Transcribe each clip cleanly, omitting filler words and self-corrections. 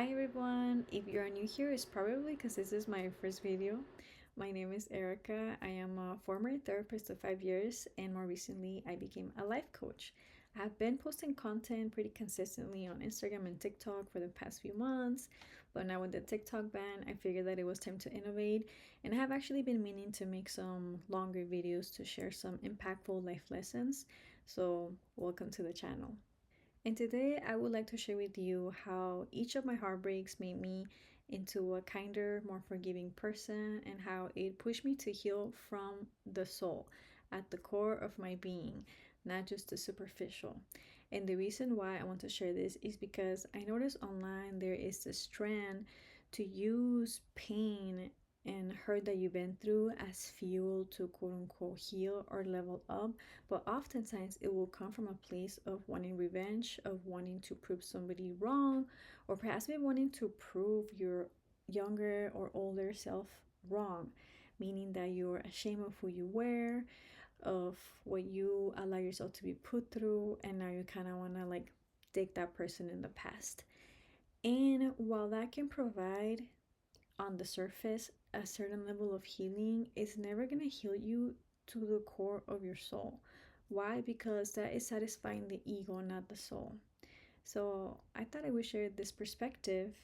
Hi everyone, if you are new here, it's probably because this is my first video. My name is Erica. I am a former therapist of 5 years, and more recently, I became a life coach. I've been posting content pretty consistently on Instagram and TikTok for the past few months, but now with the TikTok ban, I figured that it was time to innovate, and I have actually been meaning to make some longer videos to share some impactful life lessons. So, welcome to the channel. And today I would like to share with you how each of my heartbreaks made me into a kinder, more forgiving person, and how it pushed me to heal from the soul at the core of my being, not just the superficial. And the reason why I want to share this is because I noticed online there is this trend to use pain and hurt that you've been through as fuel to quote unquote heal or level up, but oftentimes it will come from a place of wanting revenge, of wanting to prove somebody wrong, or perhaps even wanting to prove your younger or older self wrong, meaning that you're ashamed of who you were, of what you allow yourself to be put through, and now you kind of want to like take that person in the past. And while that can provide on the surface a certain level of healing, it's never going to heal you to the core of your soul. Why? Because that is satisfying the ego, not the soul. So I thought I would share this perspective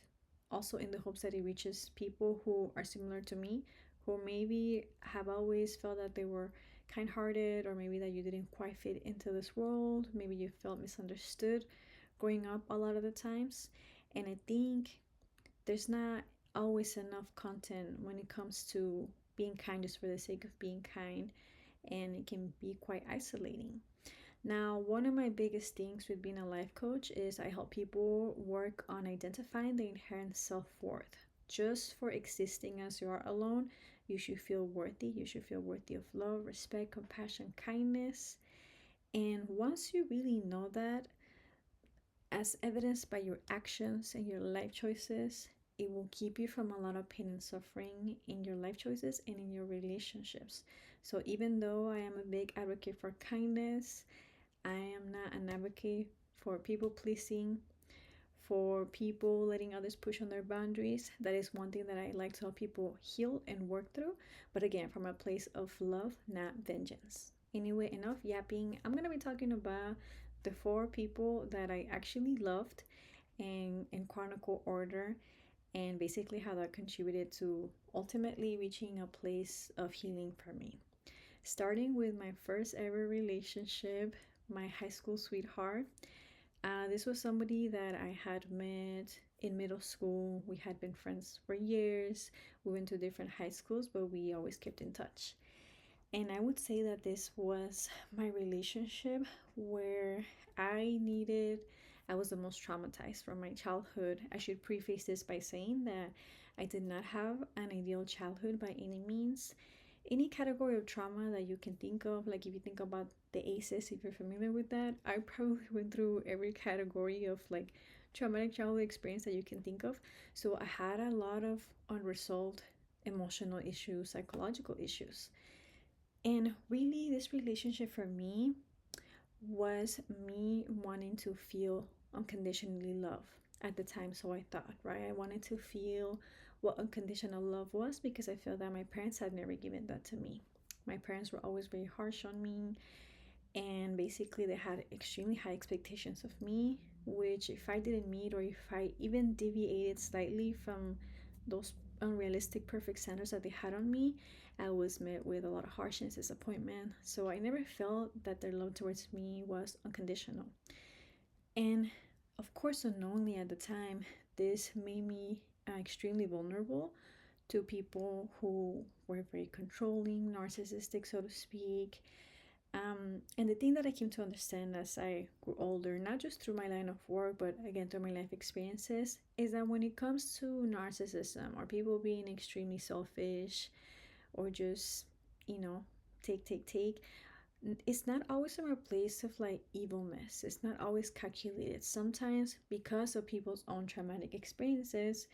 also in the hopes that it reaches people who are similar to me, who maybe have always felt that they were kind hearted, or maybe that you didn't quite fit into this world. Maybe you felt misunderstood growing up a lot of the times. And I think there's not always enough content when it comes to being kind just for the sake of being kind, and it can be quite isolating. Now, one of my biggest things with being a life coach is I help people work on identifying the inherent self worth. Just for existing as you are alone, you should feel worthy. You should feel worthy of love, respect, compassion, kindness. And once you really know that, as evidenced by your actions and your life choices, it will keep you from a lot of pain and suffering in your life choices and in your relationships. So, even though I am a big advocate for kindness, I am not an advocate for people pleasing, for people letting others push on their boundaries. That is one thing that I like to help people heal and work through. But again, from a place of love, not vengeance. Anyway, enough yapping. I'm going to be talking about the four people that I actually loved and in chronicle order, and basically how that contributed to ultimately reaching a place of healing for me. Starting with my first ever relationship, my high school sweetheart. This was somebody that I had met in middle school. We had been friends for years. We went to different high schools, but we always kept in touch. And I would say that this was my relationship where I was the most traumatized from my childhood. I should preface this by saying that I did not have an ideal childhood by any means. Any category of trauma that you can think of, like if you think about the ACEs, if you're familiar with that, I probably went through every category of like traumatic childhood experience that you can think of. So I had a lot of unresolved emotional issues, psychological issues. And really, this relationship for me was me wanting to feel unconditionally love at the time. So I thought, right? I wanted to feel what unconditional love was because I felt that my parents had never given that to me. My parents were always very harsh on me, and basically, they had extremely high expectations of me, which if I didn't meet, or if I even deviated slightly from those unrealistic perfect standards that they had on me, I was met with a lot of harshness, disappointment. So I never felt that their love towards me was unconditional. And of course, unknowingly at the time, this made me extremely vulnerable to people who were very controlling, narcissistic, so to speak. And the thing that I came to understand as I grew older, not just through my line of work, but again through my life experiences, is that when it comes to narcissism or people being extremely selfish or just, you know, take, it's not always from a place of like evilness. It's not always calculated. Sometimes, because of people's own traumatic experiences,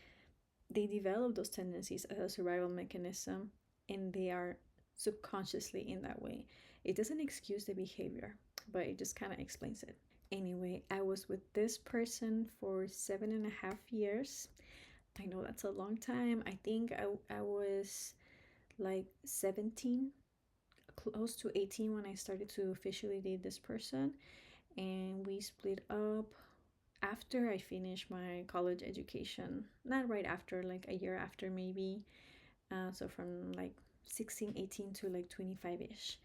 they develop those tendencies as a survival mechanism, and they are subconsciously in that way. It doesn't excuse the behavior, but it just kind of explains it. Anyway, I was with this person for 7.5 years. I know that's a long time. I think I was like 17, close to 18 when I started to officially date this person. And we split up after I finished my college education. Not right after, like a year after, maybe. So from like 16, 18 to like 25 ish.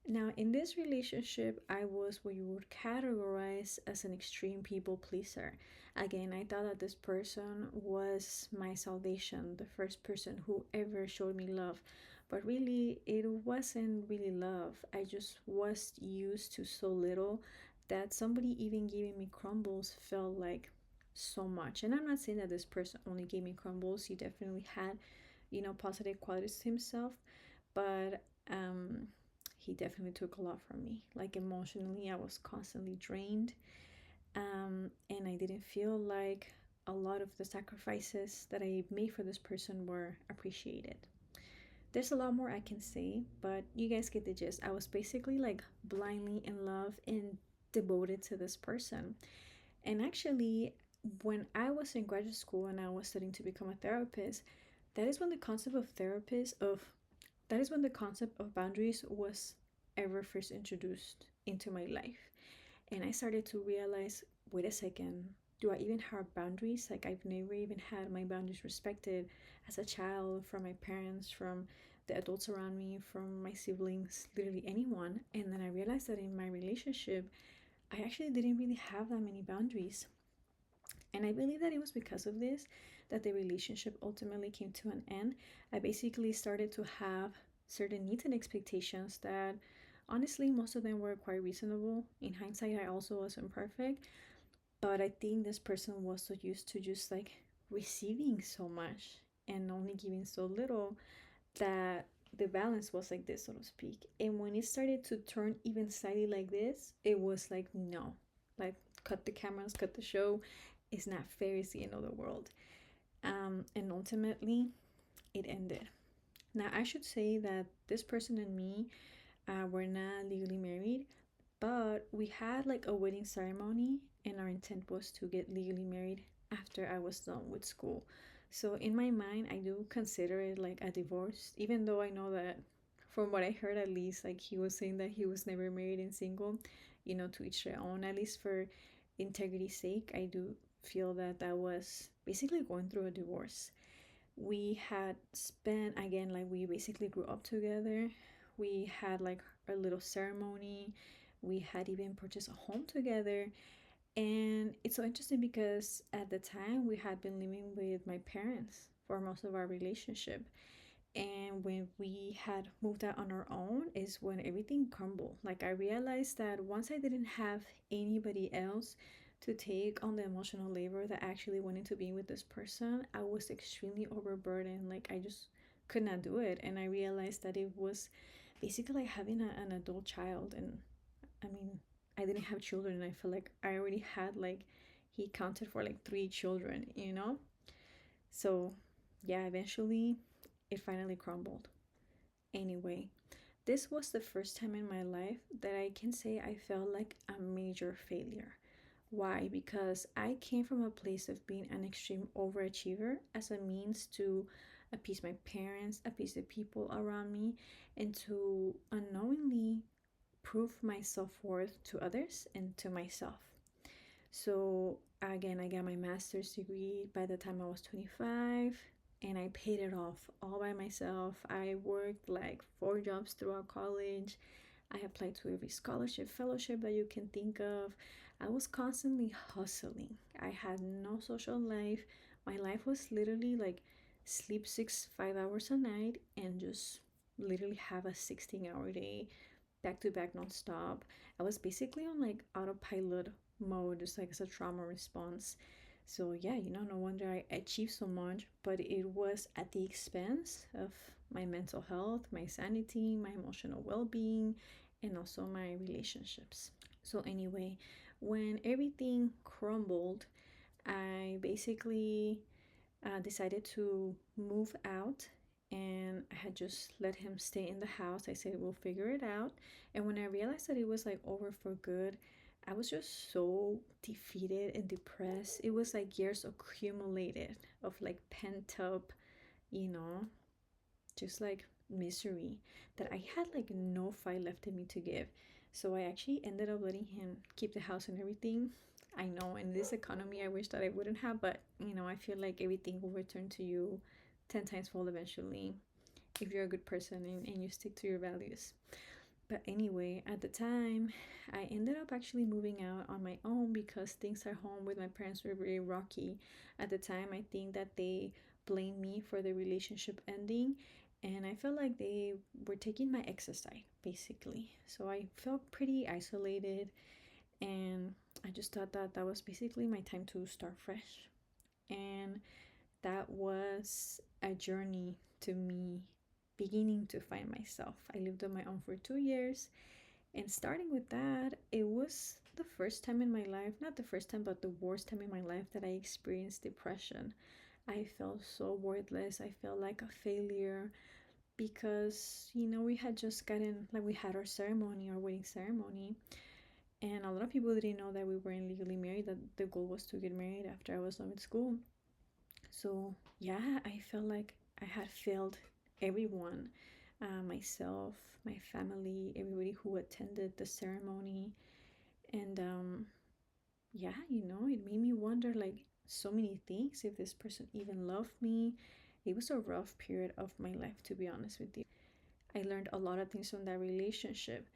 Now, in this relationship, I was what you would categorize as an extreme people pleaser. Again, I thought that this person was my salvation, the first person who ever showed me love. But really, it wasn't really love. I just was used to so little that somebody even giving me crumbles felt like so much. And I'm not saying that this person only gave me crumbles, he definitely had, positive qualities to himself. But he definitely took a lot from me. Like emotionally, I was constantly drained, and I didn't feel like a lot of the sacrifices that I made for this person were appreciated. There's a lot more I can say, but you guys get the gist. I was basically like blindly in love and devoted to this person. And actually, when I was in graduate school and I was studying to become a therapist, that is when the concept of therapist of that is when the concept of boundaries was ever first introduced into my life. And I started to realize, wait a second, do I even have boundaries? Like, I've never even had my boundaries respected as a child, from my parents, from the adults around me, from my siblings, literally anyone. And then I realized that in my relationship, I actually didn't really have that many boundaries. And I believe that it was because of this that the relationship ultimately came to an end. I basically started to have certain needs and expectations that honestly, most of them were quite reasonable. In hindsight, I also wasn't perfect, but I think this person was so used to just like receiving so much and only giving so little that the balance was like this, so to speak. And when it started to turn even slightly like this, it was like, no, like cut the cameras, cut the show. It's not fair. It's the end of the world. And ultimately, it ended. Now, I should say that this person and me were not legally married, but we had like a wedding ceremony, and our intent was to get legally married after I was done with school. So in my mind, I do consider it like a divorce, even though I know that from what I heard, at least, like he was saying that he was never married and single, to each their own. At least for integrity's sake, I do feel that that was basically going through a divorce. We had spent, again, like we basically grew up together. We had like a little ceremony. We had even purchased a home together. And it's so interesting because at the time we had been living with my parents for most of our relationship. And when we had moved out on our own is when everything crumbled. Like I realized that once I didn't have anybody else to take on the emotional labor that actually went into being with this person, I was extremely overburdened. Like I just could not do it. And I realized that it was basically like having an adult child. And I mean, I didn't have children, and I feel like I already had like he counted for like three children. So yeah, eventually it finally crumbled. Anyway, this was the first time in my life that I can say I felt like a major failure. Why? Because I came from a place of being an extreme overachiever as a means to appease my parents, appease the people around me, and to unknowingly prove my self worth to others and to myself. So again, I got my master's degree by the time I was 25, and I paid it off all by myself. I worked like 4 jobs throughout college. I applied to every scholarship, fellowship that you can think of. I was constantly hustling. I had no social life. My life was literally like sleep 5 hours a night and just literally have a 16-hour day, back to back nonstop. I was basically on like autopilot mode, just like as a trauma response. So yeah, no wonder I achieved so much, but it was at the expense of my mental health, my sanity, my emotional well-being, and also my relationships. So anyway, when everything crumbled, I basically decided to move out, and I had just let him stay in the house. I said, we'll figure it out. And when I realized that it was like over for good, I was just so defeated and depressed. It was like years accumulated of like pent up, you know, just like misery that I had like no fight left in me to give. So I actually ended up letting him keep the house and everything. I know in this economy, I wish that I wouldn't have, but I feel like everything will return to you 10 times fold eventually if you're a good person and you stick to your values. But anyway, at the time, I ended up actually moving out on my own because things at home with my parents were very rocky. At the time, I think that they blamed me for the relationship ending, and I felt like they were taking my ex's side, basically. So I felt pretty isolated, and I just thought that that was basically my time to start fresh. And that was a journey to me beginning to find myself. I lived on my own for 2 years, and starting with that, it was the first time in my life, not the first time, but the worst time in my life that I experienced depression. I felt so worthless. I felt like a failure because, we had just gotten, like, we had our ceremony, our wedding ceremony, and a lot of people didn't know that we weren't legally married, that the goal was to get married after I was done with school. So, yeah, I felt like I had failed everyone, myself, my family, everybody who attended the ceremony. And yeah, it made me wonder like so many things if this person even loved me. It was a rough period of my life, to be honest with you. I learned a lot of things from that relationship.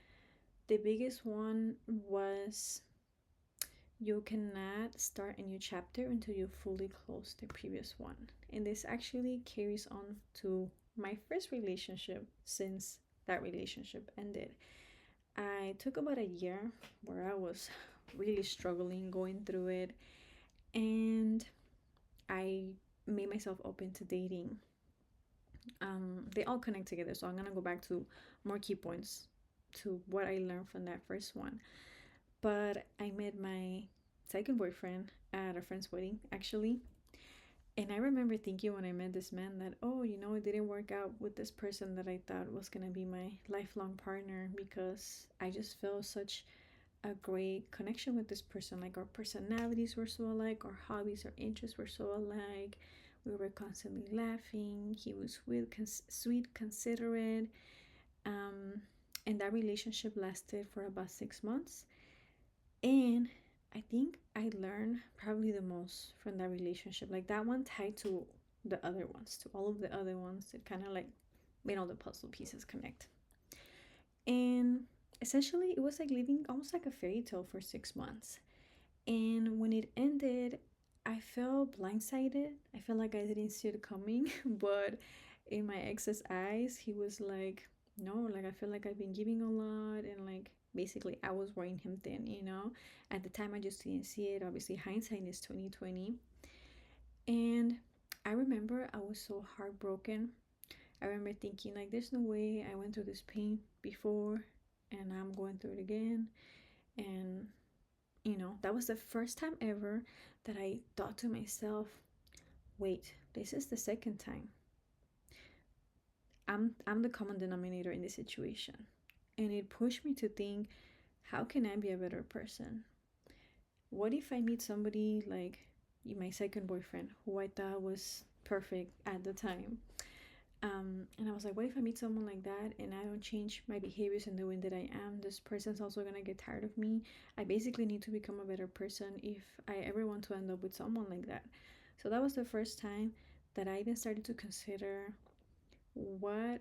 The biggest one was you cannot start a new chapter until you fully close the previous one. And this actually carries on to my first relationship since that relationship ended. I took about a year where I was really struggling, going through it, and I made myself open to dating. They all connect together, so I'm gonna go back to more key points to what I learned from that first one. But I met my second boyfriend at a friend's wedding, actually. And I remember thinking when I met this man that, oh, it didn't work out with this person that I thought was going to be my lifelong partner because I just felt such a great connection with this person. Like our personalities were so alike, our hobbies, our interests were so alike. We were constantly laughing. He was sweet, considerate. Um, and that relationship lasted for about 6 months. And I think I learned probably the most from that relationship. Like that one tied to the other ones, to all of the other ones. It kind of like made all the puzzle pieces connect. And essentially, it was like living almost like a fairy tale for 6 months. And when it ended, I felt blindsided. I felt like I didn't see it coming. But in my ex's eyes, he was like, no, like I feel like I've been giving a lot. And like basically, I was wearing him thin. At the time, I just didn't see it. Obviously, hindsight is 2020. And I remember I was so heartbroken. I remember thinking, like, there's no way I went through this pain before and I'm going through it again. And that was the first time ever that I thought to myself, wait, this is the second time. I'm the common denominator in this situation. And it pushed me to think, how can I be a better person? What if I meet somebody like my second boyfriend, who I thought was perfect at the time? And I was like, what if I meet someone like that and I don't change my behaviors and the way that I am? This person's also gonna get tired of me. I basically need to become a better person if I ever want to end up with someone like that. So that was the first time that I then started to consider where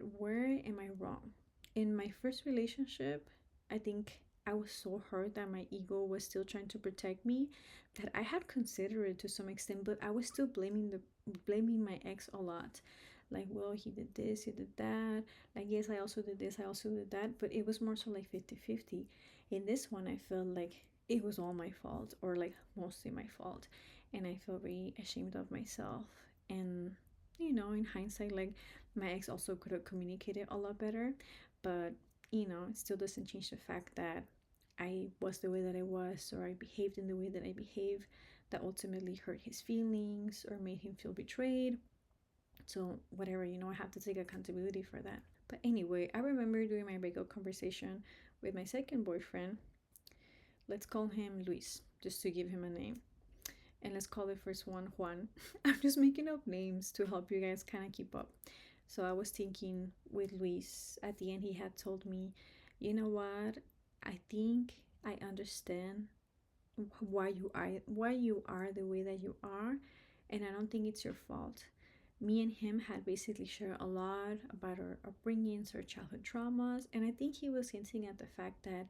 am I wrong? In my first relationship, I think I was so hurt that my ego was still trying to protect me that I had considered it to some extent, but I was still blaming my ex a lot. Like, well, he did this, he did that. Like, yes, I also did this, I also did that, but it was more so like 50-50. In this one, I felt like it was all my fault or like mostly my fault, and I felt very ashamed of myself. And in hindsight, like my ex also could have communicated a lot better, but it still doesn't change the fact that I was the way that I was, or I behaved in the way that I behaved, that ultimately hurt his feelings or made him feel betrayed. So, whatever, I have to take accountability for that. But anyway, I remember during my breakup conversation with my second boyfriend, Let's call him Luis, just to give him a name. And let's call the first one Juan. I'm just making up names to help you guys kind of keep up. So I was thinking with Luis, at the end, he had told me, you know what? I think I understand why you are the way that you are, and I don't think it's your fault. Me and him had basically shared a lot about our upbringings, our childhood traumas, and I think he was hinting at the fact that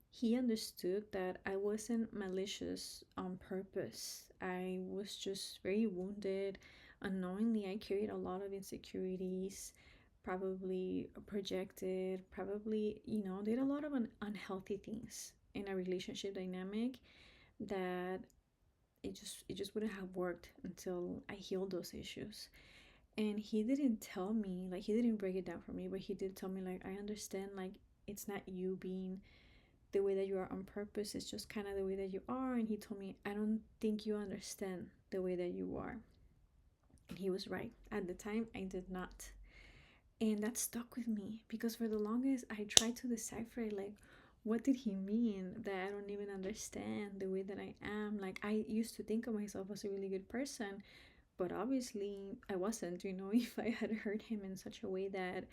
he understood that I wasn't malicious on purpose. I was just very wounded. Unknowingly, I carried a lot of insecurities, probably projected, probably, did a lot of unhealthy things in a relationship dynamic that it just wouldn't have worked until I healed those issues. And he didn't tell me, like he didn't break it down for me, but he did tell me like I understand, like it's not you being the way that you are on purpose, it's just kind of the way that you are. And he told me, I don't think you understand the way that you are. And he was right. At the time, I did not. And that stuck with me because for the longest, I tried to decipher, like, what did he mean that I don't even understand the way that I am? Like, I used to think of myself as a really good person, but obviously I wasn't, if I had hurt him in such a way that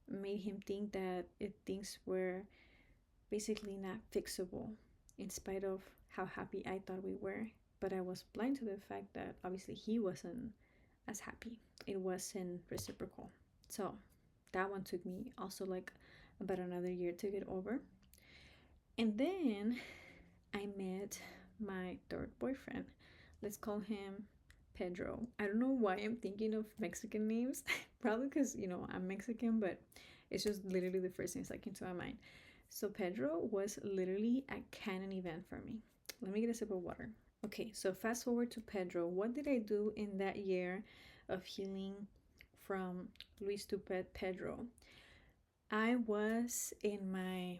made him think that things were basically not fixable, in spite of how happy I thought we were. But I was blind to the fact that obviously he wasn't as happy. It wasn't reciprocal. So that one took me also like about another year to get over. And then I met my third boyfriend. Let's call him Pedro. I don't know why I'm thinking of Mexican names. Probably because, I'm Mexican, but it's just literally the first thing that came to my mind. So Pedro was literally a canon event for me. Let me get a sip of water. Okay, so fast forward to Pedro. What did I do in that year of healing from Luis to Pedro? I was in my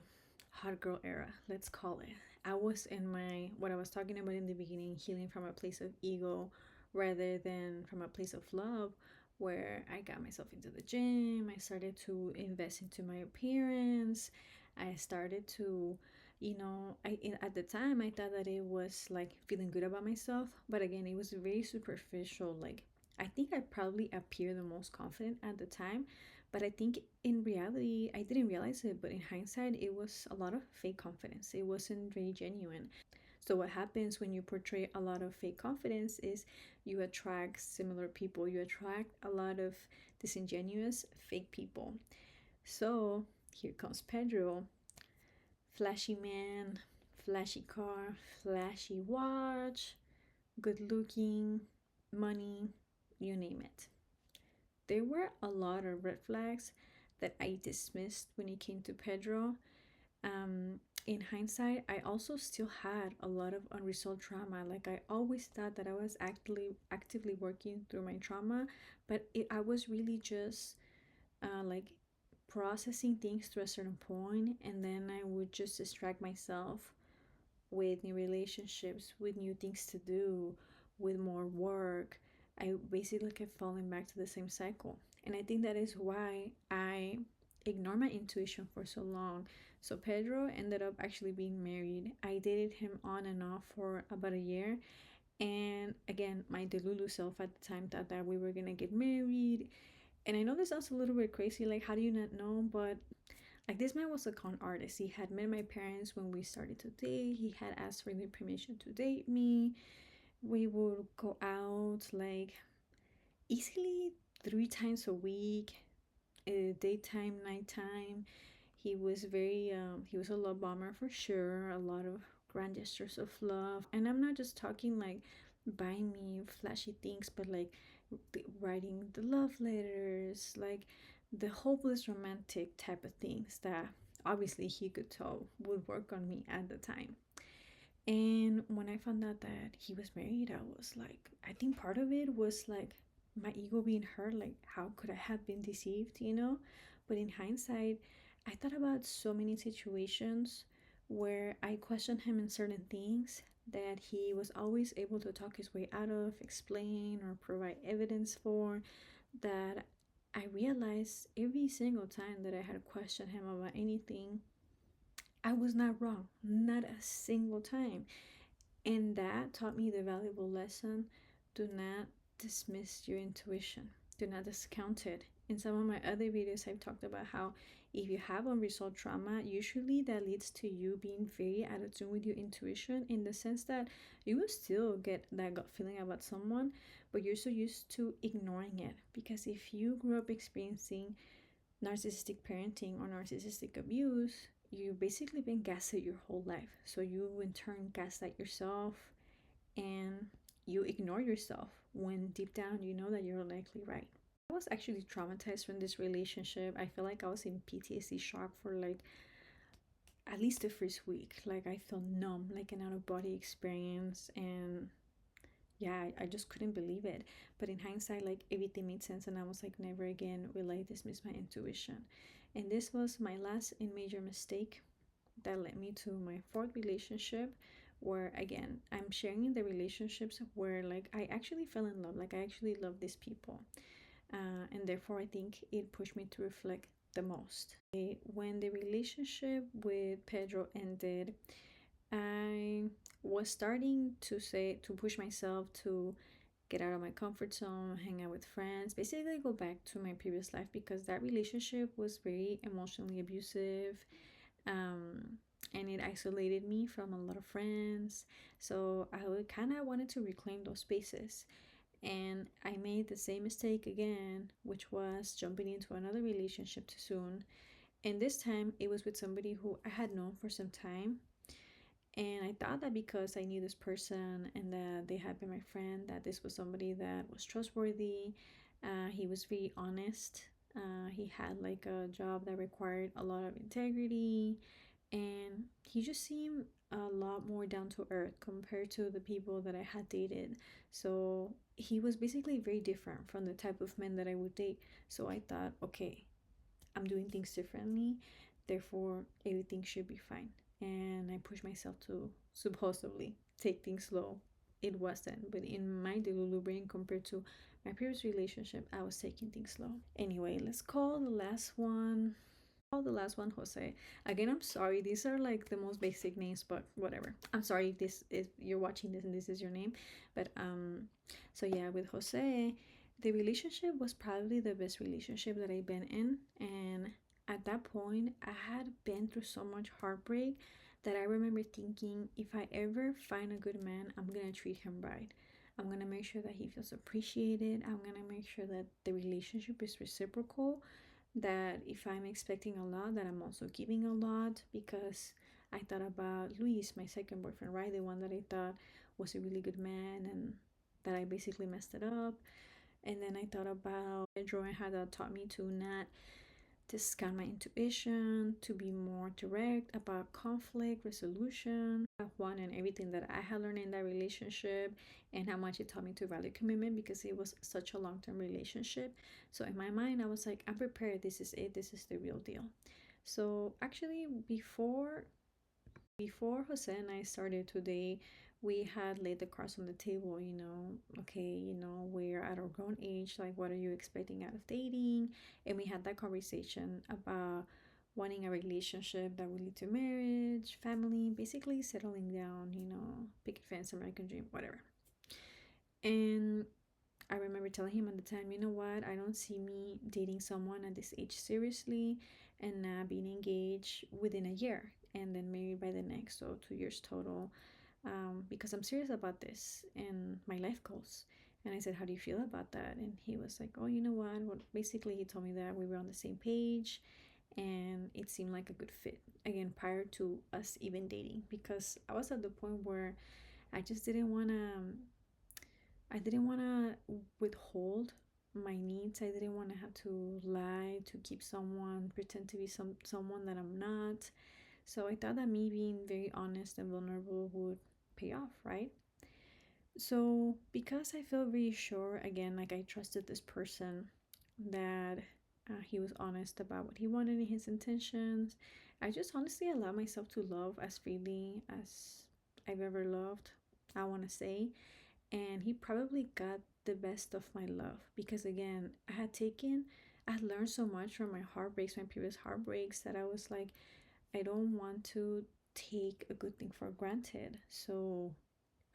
hot girl era, let's call it. I was in my, what I was talking about in the beginning, healing from a place of ego rather than from a place of love, where I got myself into the gym. I started to invest into my appearance. I started to, at the time, I thought that it was like feeling good about myself. But again, it was very superficial. Like, I think I probably appeared the most confident at the time, but I think in reality, I didn't realize it, but in hindsight, it was a lot of fake confidence. It wasn't very genuine. So, what happens when you portray a lot of fake confidence is you attract similar people, you attract a lot of disingenuous fake people. So, here comes Pedro, flashy man, flashy car, flashy watch, good looking, money, you name it. There were a lot of red flags that I dismissed when it came to Pedro. In hindsight, I also still had a lot of unresolved trauma. Like I always thought that I was actively working through my trauma, but I was really just like processing things to a certain point, and then I would just distract myself with new relationships, with new things to do, with more work. I basically kept falling back to the same cycle. And I think that is why I ignored my intuition for so long. So Pedro ended up actually being married. I dated him on and off for about a year. And again, my Delulu self at the time thought that we were gonna get married. And I know this sounds a little bit crazy, like how do you not know? But like this man was a con artist. He had met my parents when we started to date. He had asked for their permission to date me. We would go out like easily 3 times a week, daytime, nighttime. He was a love bomber for sure. A lot of grand gestures of love. And I'm not just talking like buying me flashy things, but like writing the love letters, like the hopeless romantic type of things that obviously he could tell would work on me at the time. And when I found out that he was married, I was like, I think part of it was like my ego being hurt. Like, how could I have been deceived? But in hindsight, I thought about so many situations where I questioned him in certain things that he was always able to talk his way out of, explain, or provide evidence for, that I realized every single time that I had questioned him about anything, I was not wrong, not a single time. And that taught me the valuable lesson: do not dismiss your intuition, do not discount it. In some of my other videos, I've talked about how if you have unresolved trauma, usually that leads to you being very out of tune with your intuition, in the sense that you will still get that gut feeling about someone, but you're so used to ignoring it. Because if you grew up experiencing narcissistic parenting or narcissistic abuse, you basically been gaslit your whole life. So you in turn gaslight yourself, and you ignore yourself when deep down you know that you're likely right. I was actually traumatized from this relationship. I feel like I was in PTSD shock for like at least the first week. Like I felt numb, like an out of body experience, and yeah, I just couldn't believe it. But in hindsight, like everything made sense, and I was like, never again will I dismiss my intuition. And this was my last and major mistake that led me to my fourth relationship, where again I'm sharing in the relationships where like I actually fell in love, like I actually love these people, and therefore I think it pushed me to reflect the most. When the relationship with Pedro ended, I was starting to push myself to get out of my comfort zone, hang out with friends, basically go back to my previous life, because that relationship was very emotionally abusive, um, and it isolated me from a lot of friends. So I kind of wanted to reclaim those spaces. And I made the same mistake again, which was jumping into another relationship too soon. And this time it was with somebody who I had known for some time. And I thought that because I knew this person and that they had been my friend, that this was somebody that was trustworthy. He was very honest. He had like a job that required a lot of integrity, and he just seemed a lot more down to earth compared to the people that I had dated. So he was basically very different from the type of men that I would date. So I thought, okay, I'm doing things differently, therefore everything should be fine. And I pushed myself to supposedly take things slow. It wasn't, but in my Delulu brain, compared to my previous relationship, I was taking things slow. Anyway, let's call the last one. Call the last one Jose. Again, I'm sorry. These are like the most basic names, but whatever. I'm sorry if this if you're watching this and this is your name. But so yeah, with Jose, the relationship was probably the best relationship that I've been in. And at that point, I had been through so much heartbreak that I remember thinking, if I ever find a good man, I'm gonna treat him right. I'm gonna make sure that he feels appreciated. I'm gonna make sure that the relationship is reciprocal, that if I'm expecting a lot, that I'm also giving a lot, because I thought about Luis, my second boyfriend, right? The one that I thought was a really good man, and that I basically messed it up. And then I thought about Pedro and how that taught me to not discount my intuition, to be more direct about conflict resolution. Juan and everything that I had learned in that relationship, and how much it taught me to value commitment, because it was such a long term relationship. So in my mind, I was like, I'm prepared. This is it. This is the real deal. So actually, before Jose and I started today, we had laid the cards on the table, okay, we're at our grown age, like, what are you expecting out of dating? And we had that conversation about wanting a relationship that will lead to marriage, family, basically settling down, picket fence, American dream, whatever. And I remember telling him at the time, you know what, I don't see me dating someone at this age seriously, and being engaged within a year and then married by the next, so 2 years total, because I'm serious about this and my life goals. And I said, how do you feel about that? And he was like, oh, you know what? Well, basically, he told me that we were on the same page and it seemed like a good fit. Again, prior to us even dating, because I was at the point where I just didn't want to I didn't want to withhold my needs. I didn't want to have to lie to keep someone, pretend to be someone that I'm not. So I thought that me being very honest and vulnerable would pay off, right? So because I felt very sure, again, like I trusted this person, that he was honest about what he wanted and his intentions, I just honestly allowed myself to love as freely as I've ever loved, I want to say. And he probably got the best of my love, because again, I had learned so much from my heartbreaks, my previous heartbreaks, that I was like, I don't want to take a good thing for granted. So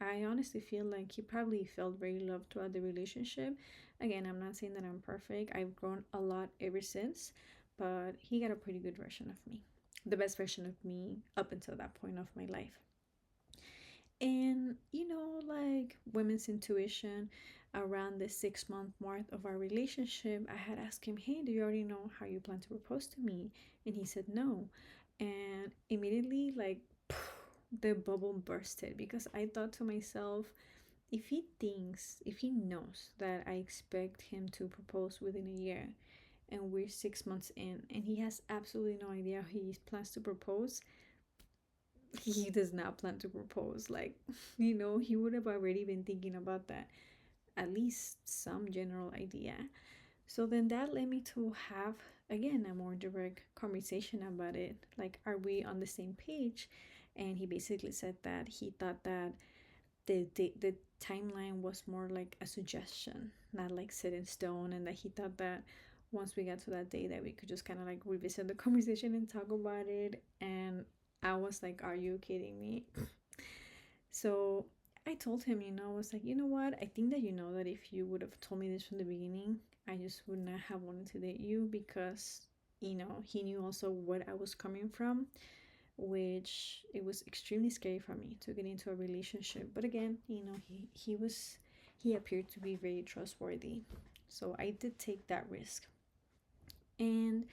I honestly feel like he probably felt very loved throughout the relationship. Again, I'm not saying that I'm perfect. I've grown a lot ever since, but he got a pretty good version of me. The best version of me up until that point of my life. And like women's intuition, around the 6 month mark of our relationship, I had asked him, "Hey, do you already know how you plan to propose to me?" And he said no. And immediately, like, the bubble bursted because I thought to myself, if he knows that I expect him to propose within a year and we're 6 months in and he has absolutely no idea how he plans to propose, he does not plan to propose. Like, he would have already been thinking about that, at least some general idea. So then that led me to have, again, a more direct conversation about it. Like, are we on the same page? And he basically said that he thought that the timeline was more like a suggestion, not like set in stone, and that he thought that once we got to that day that we could just kind of like revisit the conversation and talk about it. And I was like, "Are you kidding me?" So I told him, I was like, "You know what? I think that that if you would have told me this from the beginning, I just would not have wanted to date you because, he knew also what I was coming from, which it was extremely scary for me to get into a relationship. But again, he appeared to be very trustworthy. So I did take that risk. And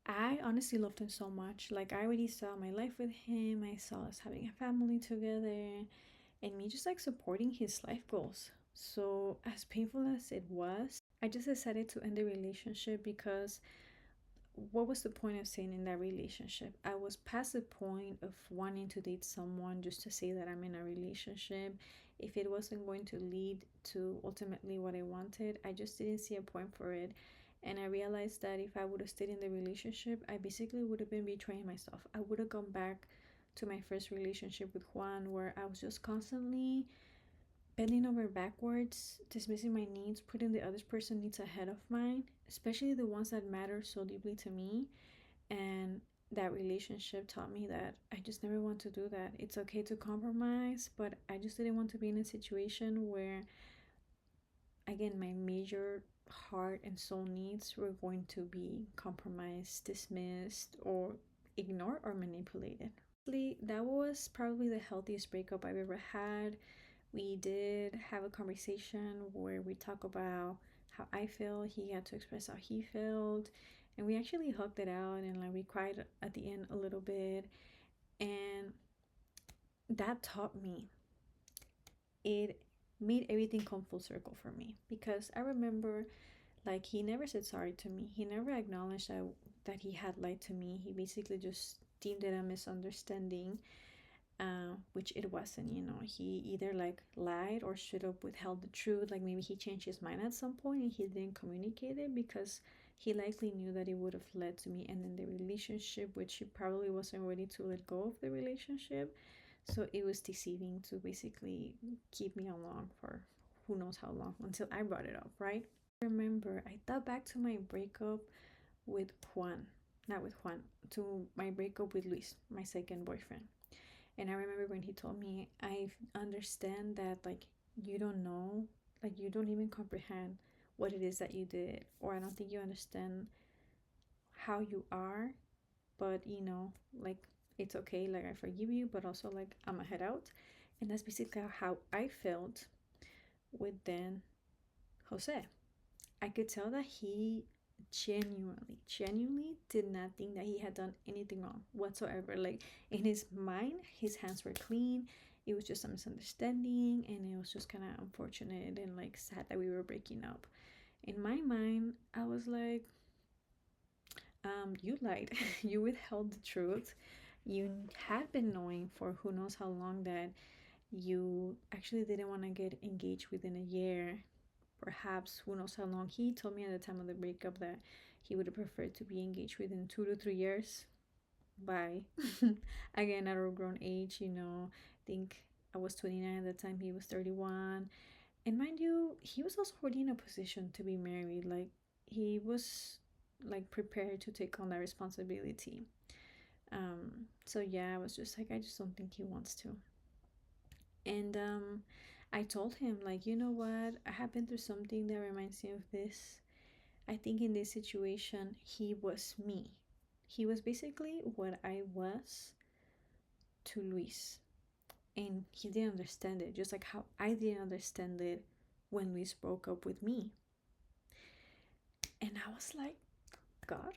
I honestly loved him so much. Like, I already saw my life with him. I saw us having a family together and me just like supporting his life goals. So, as painful as it was, I just decided to end the relationship because what was the point of staying in that relationship? I was past the point of wanting to date someone just to say that I'm in a relationship. If it wasn't going to lead to ultimately what I wanted, I just didn't see a point for it. And I realized that if I would have stayed in the relationship, I basically would have been betraying myself. I would have gone back to my first relationship with Juan, where I was just constantly bending over backwards, dismissing my needs, putting the other person's needs ahead of mine, especially the ones that matter so deeply to me. And that relationship taught me that I just never want to do that. It's okay to compromise, but I just didn't want to be in a situation where, again, my major heart and soul needs were going to be compromised, dismissed, or ignored or manipulated. That was probably the healthiest breakup I've ever had. We did have a conversation where we talk about how I feel. He had to express how he felt, and we actually hugged it out and like we cried at the end a little bit. And that taught me, it made everything come full circle for me, because I remember, like, he never said sorry to me. He never acknowledged that he had lied to me. He basically just deemed it a misunderstanding, which it wasn't. He either like lied or should have withheld the truth. Like, maybe he changed his mind at some point and he didn't communicate it because he likely knew that it would have led to me ending the relationship, which he probably wasn't ready to let go of the relationship. So it was deceiving to basically keep me along for who knows how long until I brought it up, right? I remember I thought back to my breakup with Juan, not with Juan, to my breakup with Luis, my second boyfriend. And I remember when he told me, "I understand that, like, you don't know, like, you don't even comprehend what it is that you did, or I don't think you understand how you are, but like, it's okay, like, I forgive you, but also, like, I'm a head out." And that's basically how I felt with then Jose. I could tell that he genuinely did not think that he had done anything wrong whatsoever. Like, in his mind, his hands were clean. It was just a misunderstanding, and it was just kind of unfortunate and like sad that we were breaking up. In my mind, I was like, you lied. You withheld the truth. You had been knowing for who knows how long that you actually didn't want to get engaged within a year, perhaps who knows how long. He told me at the time of the breakup that he would have preferred to be engaged within 2 to 3 years. By again, at a grown age, I think I was 29 at the time, he was 31. And mind you, he was also already in a position to be married. Like, he was like prepared to take on that responsibility. So yeah, I was just like, I just don't think he wants to. And I told him, like, you know what? I have been through something that reminds me of this. I think in this situation, he was me. He was basically what I was to Luis. And he didn't understand it, just like how I didn't understand it when Luis broke up with me. And I was like, God,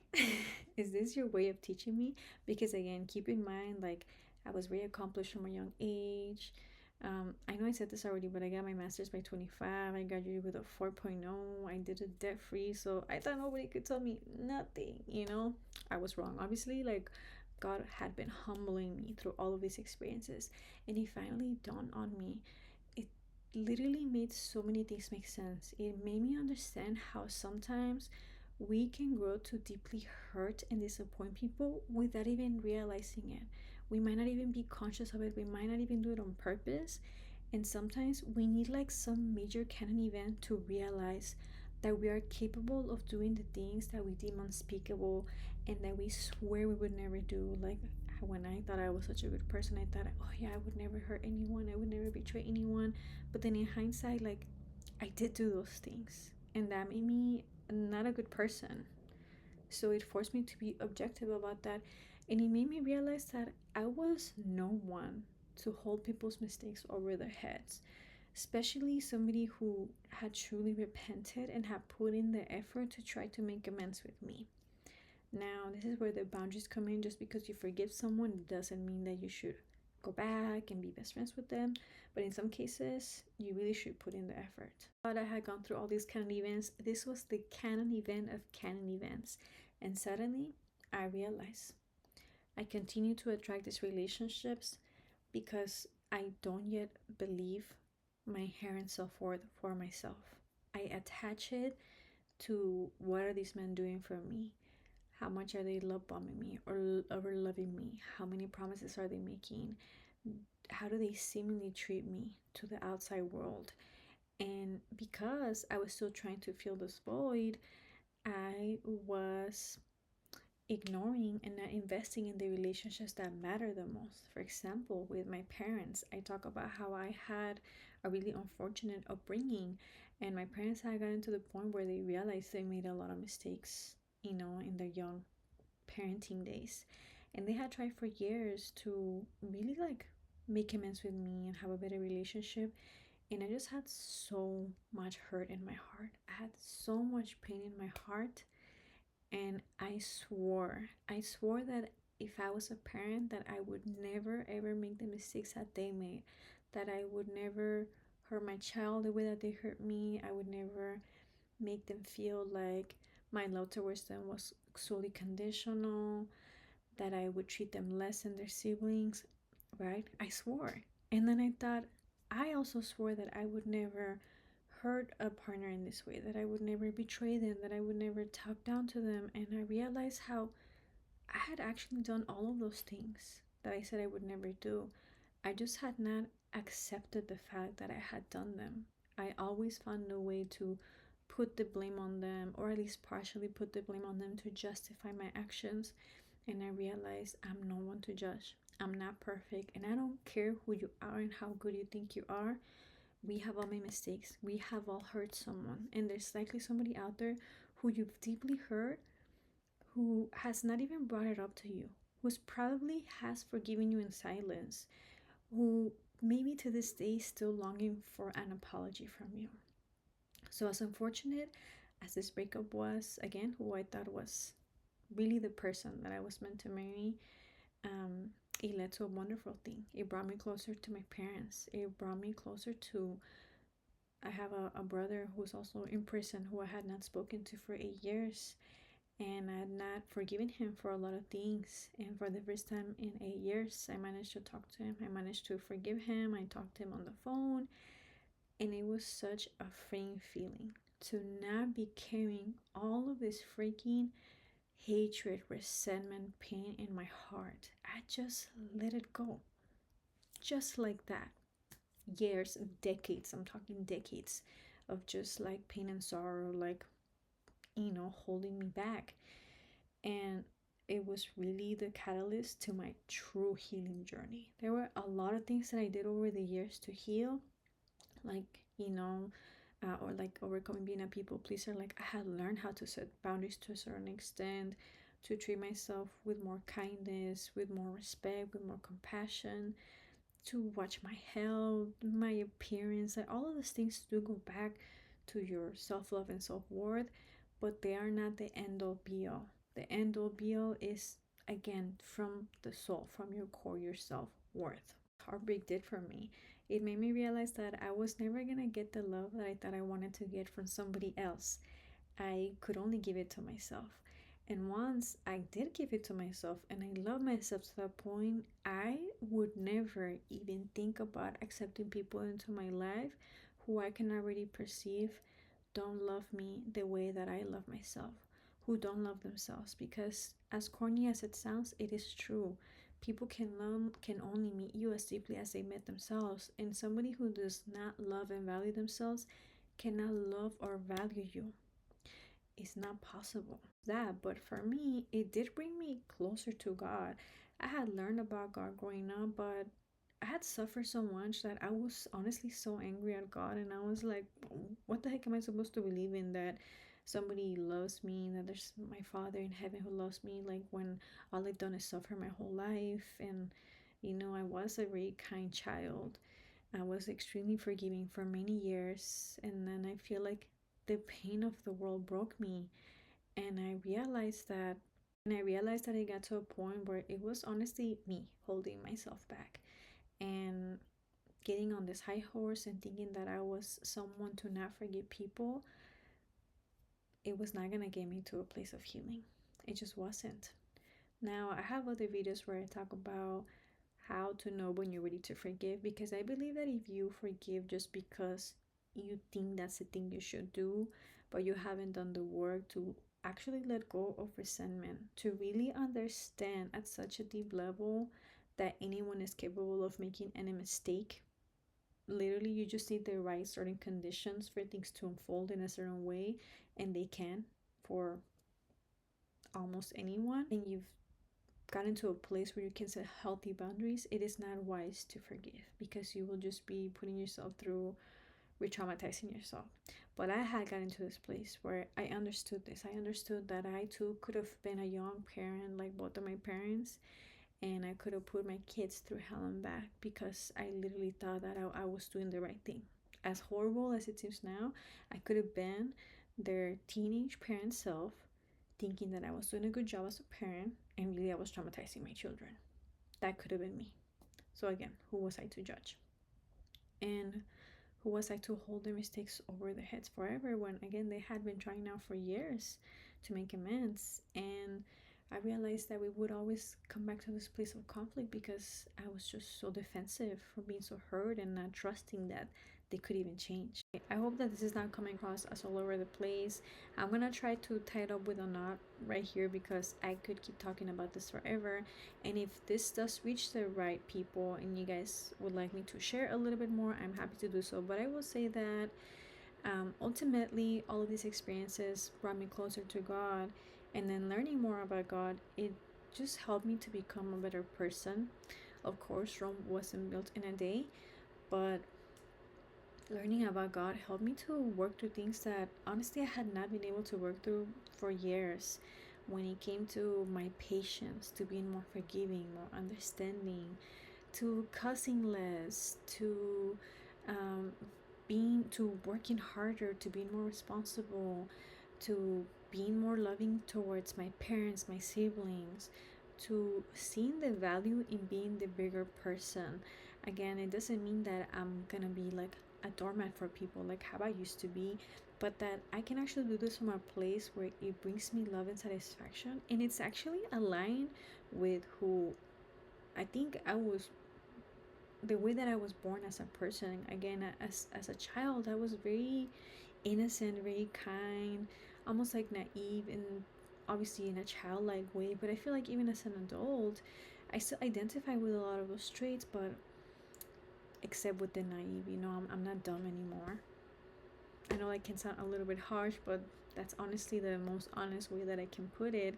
is this your way of teaching me? Because again, keep in mind, like, I was very accomplished from a young age. I know I said this already, but I got my master's by 25. I graduated with a 4.0. I did it debt free. So I thought nobody could tell me nothing, you know? I was wrong. Obviously, like, God had been humbling me through all of these experiences. And He finally dawned on me. It literally made so many things make sense. It made me understand how sometimes we can grow to deeply hurt and disappoint people without even realizing it. We might not even be conscious of it, we might not even do it on purpose. And sometimes we need like some major canon event to realize that we are capable of doing the things that we deem unspeakable and that we swear we would never do. Like when I thought I was such a good person, I thought, oh yeah, I would never hurt anyone, I would never betray anyone. But then in hindsight, like, I did do those things, and that made me not a good person. So it forced me to be objective about that, and it made me realize that I was no one to hold people's mistakes over their heads, especially somebody who had truly repented and had put in the effort to try to make amends with me. Now, this is where the boundaries come in. Just because you forgive someone doesn't mean that you should go back and be best friends with them. But in some cases, you really should put in the effort. But I had gone through all these canon events. This was the canon event of canon events. And suddenly, I realized I continue to attract these relationships because I don't yet believe my inherent self worth for myself. I attach it to what are these men doing for me? How much are they love bombing me or over loving me? How many promises are they making? How do they seemingly treat me to the outside world? And because I was still trying to fill this void, I was ignoring and not investing in the relationships that matter the most. For example, with my parents, I talk about how I had a really unfortunate upbringing, and my parents had gotten to the point where they realized they made a lot of mistakes, in their young parenting days. And they had tried for years to really like make amends with me and have a better relationship. And I just had so much hurt in my heart. I had so much pain in my heart. And I swore that if I was a parent, that I would never ever make the mistakes that they made, that I would never hurt my child the way that they hurt me. I would never make them feel like my love towards them was solely conditional, that I would treat them less than their siblings, right? I swore. And then I thought, I also swore that I would never hurt a partner in this way, that I would never betray them, that I would never talk down to them. And I realized how I had actually done all of those things that I said I would never do. I just had not accepted the fact that I had done them. I always found a way to put the blame on them, or at least partially put the blame on them to justify my actions. And I realized I'm no one to judge. I'm not perfect, and I don't care who you are and how good you think you are. We have all made mistakes. We have all hurt someone, and there's likely somebody out there who you've deeply hurt, who has not even brought it up to you, who's probably has forgiven you in silence, who maybe to this day is still longing for an apology from you. So as unfortunate as this breakup was, again, who I thought was really the person that I was meant to marry, um, it led to a wonderful thing. It brought me closer to my parents. It brought me closer to, I have a brother who's also in prison who I had not spoken to for 8 years. And I had not forgiven him for a lot of things. And for the first time in 8 years, I managed to talk to him. I managed to forgive him. I talked to him on the phone. And it was such a freeing feeling to not be carrying all of this freaking hatred, resentment, pain in my heart. I just let it go. Just like that. Years, decades, I'm talking decades of just like pain and sorrow, like, holding me back. And it was really the catalyst to my true healing journey. There were a lot of things that I did over the years to heal, like, or like overcoming being a people pleaser. Like, I had learned how to set boundaries to a certain extent, to treat myself with more kindness, with more respect, with more compassion, to watch my health, my appearance. Like, all of those things do go back to your self love and self worth, but they are not the end all be all. The end all be all is, again, from the soul, from your core, your self worth. Heartbreak did for me. It made me realize that I was never gonna get the love that I thought I wanted to get from somebody else. I could only give it to myself. And once I did give it to myself and I love myself to that point, I would never even think about accepting people into my life who I can already perceive don't love me the way that I love myself, who don't love themselves. Because as corny as it sounds, it is true. People can only meet you as deeply as they met themselves, and somebody who does not love and value themselves cannot love or value you. It's not possible. That, but for me, it did bring me closer to God. I had learned about God growing up, but I had suffered so much that I was honestly so angry at God, and I was like, what the heck am I supposed to believe in, that somebody loves me, that there's my Father in heaven who loves me, like, when all I've done is suffer my whole life? And I was a very kind child. I was extremely forgiving for many years, and then I feel like the pain of the world broke me, and I realized that it got to a point where it was honestly me holding myself back and getting on this high horse and thinking that I was someone to not forgive people. It was not gonna get me to a place of healing. It just wasn't. Now, I have other videos where I talk about how to know when you're ready to forgive, because I believe that if you forgive just because you think that's the thing you should do, but you haven't done the work to actually let go of resentment, to really understand at such a deep level that anyone is capable of making any mistake. Literally, you just need the right certain conditions for things to unfold in a certain way, and they can for almost anyone. And you've gotten to a place where you can set healthy boundaries, it is not wise to forgive, because you will just be putting yourself through re-traumatizing yourself. But I had gotten to this place where I understood this. I understood that I too could have been a young parent like both of my parents, and I could have put my kids through hell and back because I literally thought that I was doing the right thing. As horrible as it seems now, I could have been their teenage parent self, thinking that I was doing a good job as a parent, and really I was traumatizing my children. That could have been me. So again, who was I to judge? And who was I to hold their mistakes over their heads forever, when again they had been trying now for years to make amends? And I realized that we would always come back to this place of conflict because I was just so defensive for being so hurt and not trusting that they could even change. I hope that this is not coming across as all over the place. I'm gonna try to tie it up with a knot right here because I could keep talking about this forever. And if this does reach the right people and you guys would like me to share a little bit more, I'm happy to do so. But I will say that ultimately, all of these experiences brought me closer to God, and then learning more about God, it just helped me to become a better person. Of course, Rome wasn't built in a day, but learning about God helped me to work through things that honestly I had not been able to work through for years. When it came to my patience, to being more forgiving, more understanding, to cussing less, to um, working harder, to being more responsible, to being more loving towards my parents, my siblings, to seeing the value in being the bigger person. Again, it doesn't mean that I'm gonna be like a doormat for people like how I used to be, but that I can actually do this from a place where it brings me love and satisfaction, and it's actually aligned with who I think I was, the way that I was born as a person. Again, as a child, I was very innocent, very kind, almost like naive, and obviously in a childlike way. But I feel like even as an adult, I still identify with a lot of those traits, but except with the naive. I'm not dumb anymore. I know that can sound a little bit harsh, but that's honestly the most honest way that I can put it.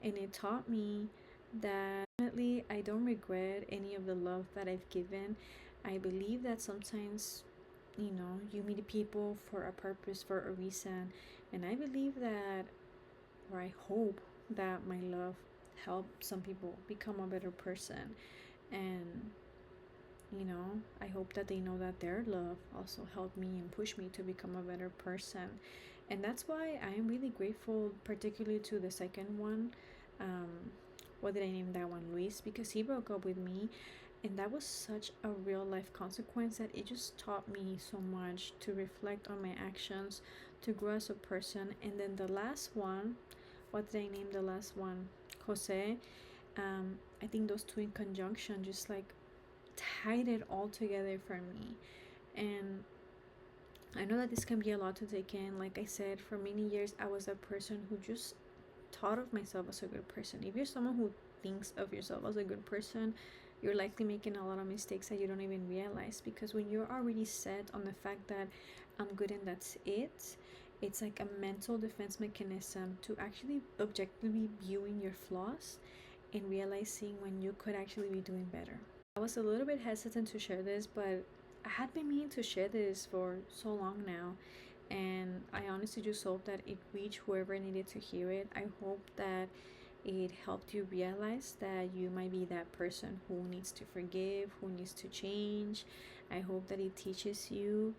And it taught me that definitely I don't regret any of the love that I've given. I believe that sometimes, you meet people for a purpose, for a reason. And I believe that, or I hope that my love helped some people become a better person. And I hope that they know that their love also helped me and pushed me to become a better person. And that's why I'm really grateful, particularly to the second one. um, what did I name that one? Luis, because he broke up with me, and that was such a real life consequence that it just taught me so much to reflect on my actions, to grow as a person. And then the last one, what did I name the last one? Jose. I think those two in conjunction just like tied it all together for me. And I know that this can be a lot to take in. Like I said, for many years I was a person who just thought of myself as a good person. If you're someone who thinks of yourself as a good person, you're likely making a lot of mistakes that you don't even realize, because when you're already set on the fact that I'm good and that's it, it's like a mental defense mechanism to actually objectively viewing your flaws and realizing when you could actually be doing better. I was a little bit hesitant to share this, but I had been meaning to share this for so long now, and I honestly just hope that it reached whoever needed to hear it. I hope that it helped you realize that you might be that person who needs to forgive, who needs to change. I hope that it teaches you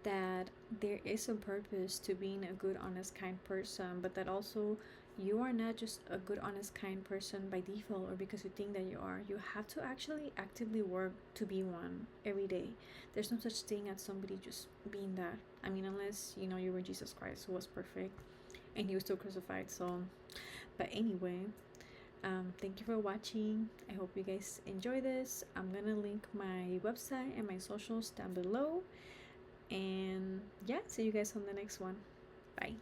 that there is a purpose to being a good, honest, kind person, but that also you are not just a good, honest, kind person by default or because you think that you are. You have to actually actively work to be one every day. There's no such thing as somebody just being that. I mean, unless you were Jesus Christ, who was perfect and he was still crucified. So, but anyway, thank you for watching. I hope you guys enjoy this. I'm gonna link my website and my socials down below. And yeah, see you guys on the next one. Bye.